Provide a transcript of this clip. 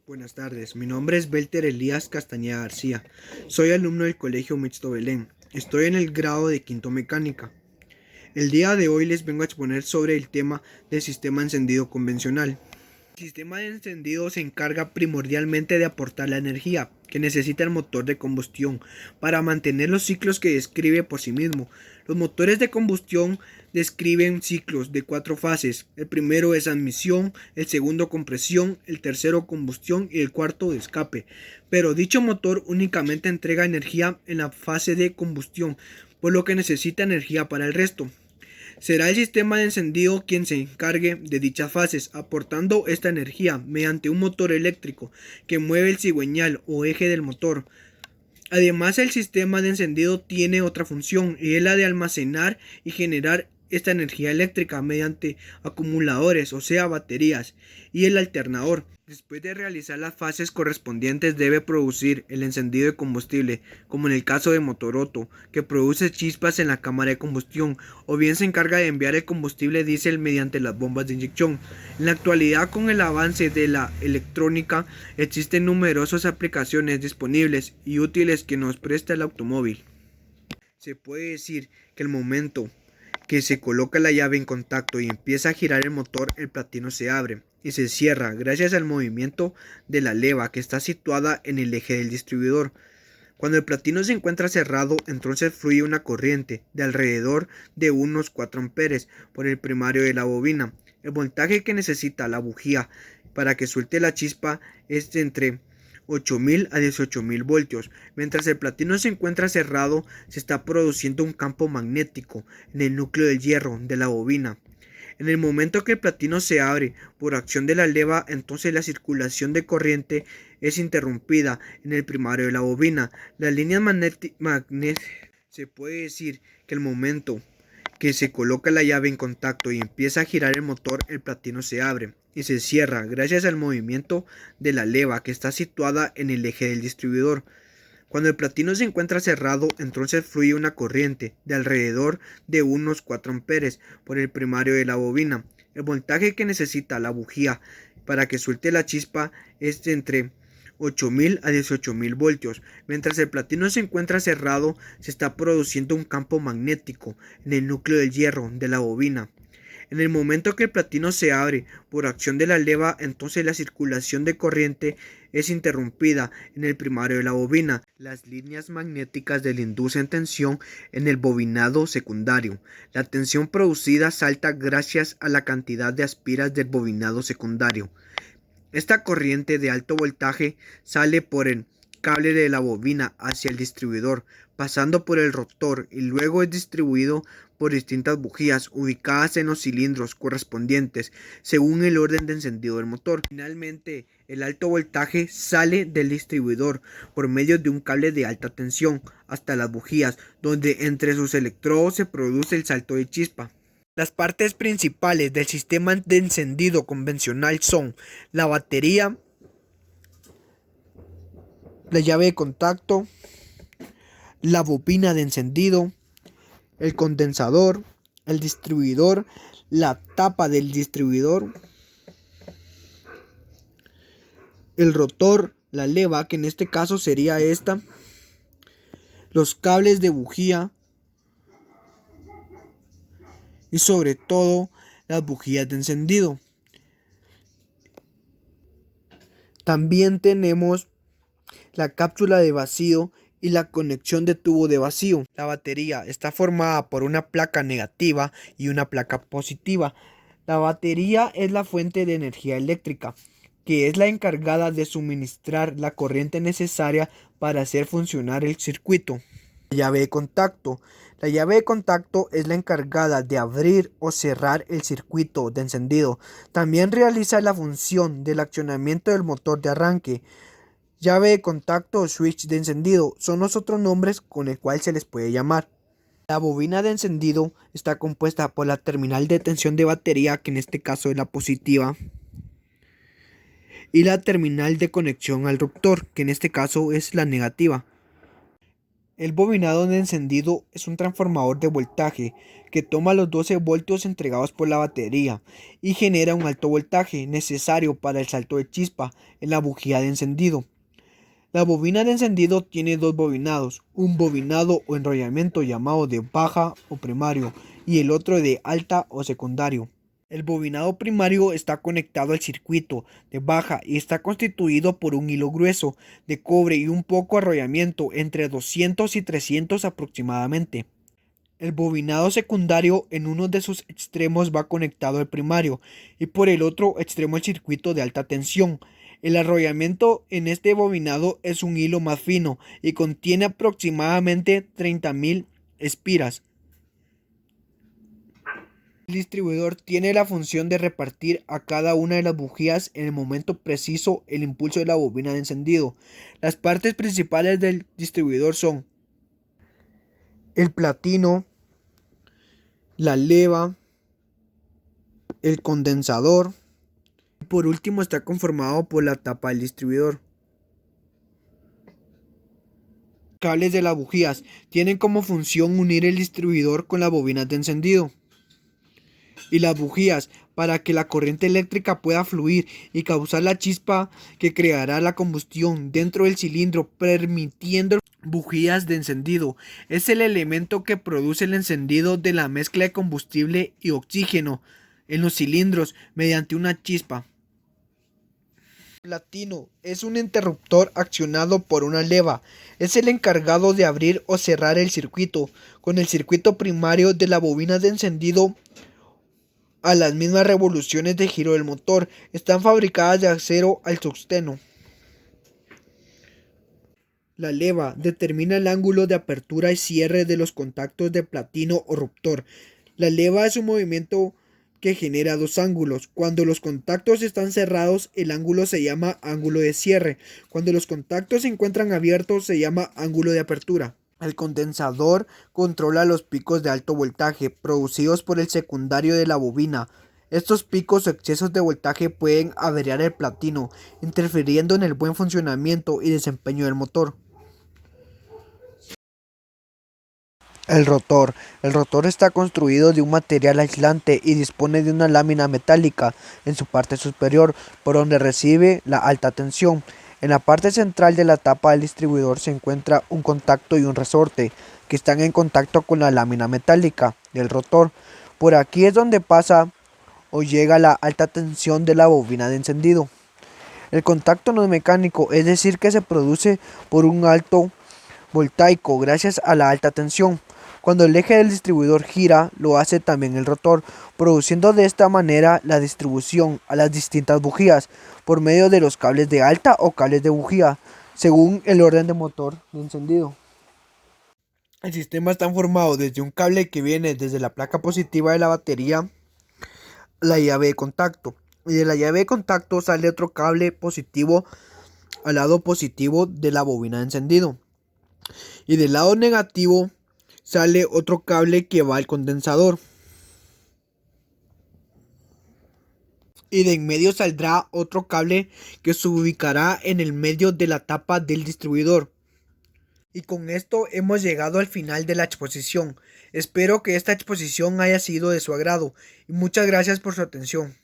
Buenas tardes, mi nombre es Belter Elías Castañeda García. Soy alumno del Colegio Mixto Belén. Estoy en el grado de quinto mecánica. El día de hoy les vengo a exponer sobre el tema del sistema encendido convencional. El sistema de encendido se encarga primordialmente de aportar la energía que necesita el motor de combustión para mantener los ciclos que describe por sí mismo. Los motores de combustión describen ciclos de 4 fases. El primero es admisión, el segundo compresión, el tercero combustión y el cuarto de escape. Pero dicho motor únicamente entrega energía en la fase de combustión, por lo que necesita energía para el resto. Será el sistema de encendido quien se encargue de dichas fases, aportando esta energía mediante un motor eléctrico que mueve el cigüeñal o eje del motor. Además, el sistema de encendido tiene otra función y es la de almacenar y generar esta energía eléctrica mediante acumuladores, o sea, baterías, y el alternador. Después de realizar las fases correspondientes debe producir el encendido de combustible, como en el caso de Motoroto, que produce chispas en la cámara de combustión, o bien se encarga de enviar el combustible diésel mediante las bombas de inyección. En la actualidad, con el avance de la electrónica, existen numerosas aplicaciones disponibles y útiles que nos presta el automóvil. Se puede decir que el momento que se coloca la llave en contacto y empieza a girar el motor, el platino se abre y se cierra gracias al movimiento de la leva que está situada en el eje del distribuidor. Cuando el platino se encuentra cerrado, entonces fluye una corriente de alrededor de unos 4 amperes por el primario de la bobina. El voltaje que necesita la bujía para que suelte la chispa es de entre 8.000 a 18.000 voltios. Mientras el platino se encuentra cerrado, se está produciendo un campo magnético en el núcleo del hierro de la bobina. En el momento que el platino se abre por acción de la leva, entonces la circulación de corriente es interrumpida en el primario de la bobina. Las líneas magnéticas. Se puede decir que el momento que se coloca la llave en contacto y empieza a girar el motor, el platino se abre y se cierra gracias al movimiento de la leva que está situada en el eje del distribuidor. Cuando el platino se encuentra cerrado, entonces fluye una corriente de alrededor de unos 4 amperes por el primario de la bobina. El voltaje que necesita la bujía para que suelte la chispa es de entre 8.000 a 18.000 voltios. Mientras el platino se encuentra cerrado, se está produciendo un campo magnético en el núcleo del hierro de la bobina. En el momento que el platino se abre por acción de la leva, entonces la circulación de corriente es interrumpida en el primario de la bobina. Las líneas magnéticas del inducen tensión en el bobinado secundario. La tensión producida salta gracias a la cantidad de aspiras del bobinado secundario. Esta corriente de alto voltaje sale por el cable de la bobina hacia el distribuidor, pasando por el rotor y luego es distribuido por distintas bujías ubicadas en los cilindros correspondientes según el orden de encendido del motor. Finalmente, el alto voltaje sale del distribuidor por medio de un cable de alta tensión hasta las bujías, donde entre sus electrodos se produce el salto de chispa. Las partes principales del sistema de encendido convencional son la batería, la llave de contacto, la bobina de encendido, el condensador, el distribuidor, la tapa del distribuidor, el rotor, la leva, que en este caso sería esta, los cables de bujía y sobre todo las bujías de encendido. También tenemos la cápsula de vacío y la conexión de tubo de vacío. La batería está formada por una placa negativa y una placa positiva. La batería es la fuente de energía eléctrica, que es la encargada de suministrar la corriente necesaria para hacer funcionar el circuito. La llave de contacto. La llave de contacto es la encargada de abrir o cerrar el circuito de encendido. También realiza la función del accionamiento del motor de arranque. Llave de contacto o switch de encendido son los otros nombres con el cual se les puede llamar. La bobina de encendido está compuesta por la terminal de tensión de batería, que en este caso es la positiva, y la terminal de conexión al rotor, que en este caso es la negativa. El bobinado de encendido es un transformador de voltaje que toma los 12 voltios entregados por la batería y genera un alto voltaje necesario para el salto de chispa en la bujía de encendido. La bobina de encendido tiene dos bobinados, un bobinado o enrollamiento llamado de baja o primario y el otro de alta o secundario. El bobinado primario está conectado al circuito de baja y está constituido por un hilo grueso de cobre y un poco arrollamiento entre 200 y 300 aproximadamente. El bobinado secundario en uno de sus extremos va conectado al primario y por el otro extremo al circuito de alta tensión. El arrollamiento en este bobinado es un hilo más fino y contiene aproximadamente 30.000 espiras. El distribuidor tiene la función de repartir a cada una de las bujías en el momento preciso el impulso de la bobina de encendido. Las partes principales del distribuidor son el platino, la leva, el condensador y por último está conformado por la tapa del distribuidor. Cables de las bujías tienen como función unir el distribuidor con las bobinas de encendido y las bujías para que la corriente eléctrica pueda fluir y causar la chispa que creará la combustión dentro del cilindro, permitiendo bujías de encendido. Es el elemento que produce el encendido de la mezcla de combustible y oxígeno en los cilindros mediante una chispa. Platino es un interruptor accionado por una leva. Es el encargado de abrir o cerrar el circuito con el circuito primario de la bobina de encendido a las mismas revoluciones de giro del motor. Están fabricadas de acero al tungsteno. La leva determina el ángulo de apertura y cierre de los contactos de platino o ruptor. La leva es un movimiento que genera dos ángulos. Cuando los contactos están cerrados, el ángulo se llama ángulo de cierre. Cuando los contactos se encuentran abiertos, se llama ángulo de apertura. El condensador controla los picos de alto voltaje producidos por el secundario de la bobina. Estos picos o excesos de voltaje pueden averiar el platino, interfiriendo en el buen funcionamiento y desempeño del motor. El rotor. El rotor está construido de un material aislante y dispone de una lámina metálica en su parte superior, por donde recibe la alta tensión. En la parte central de la tapa del distribuidor se encuentra un contacto y un resorte, que están en contacto con la lámina metálica del rotor. Por aquí es donde pasa o llega la alta tensión de la bobina de encendido. El contacto no es mecánico, es decir que se produce por un alto voltaico gracias a la alta tensión. Cuando el eje del distribuidor gira, lo hace también el rotor, produciendo de esta manera la distribución a las distintas bujías por medio de los cables de alta o cables de bujía, según el orden de motor de encendido. El sistema está formado desde un cable que viene desde la placa positiva de la batería, la llave de contacto, y de la llave de contacto sale otro cable positivo al lado positivo de la bobina de encendido, y del lado negativo sale otro cable que va al condensador. Y de en medio saldrá otro cable que se ubicará en el medio de la tapa del distribuidor. Y con esto hemos llegado al final de la exposición. Espero que esta exposición haya sido de su agrado y muchas gracias por su atención.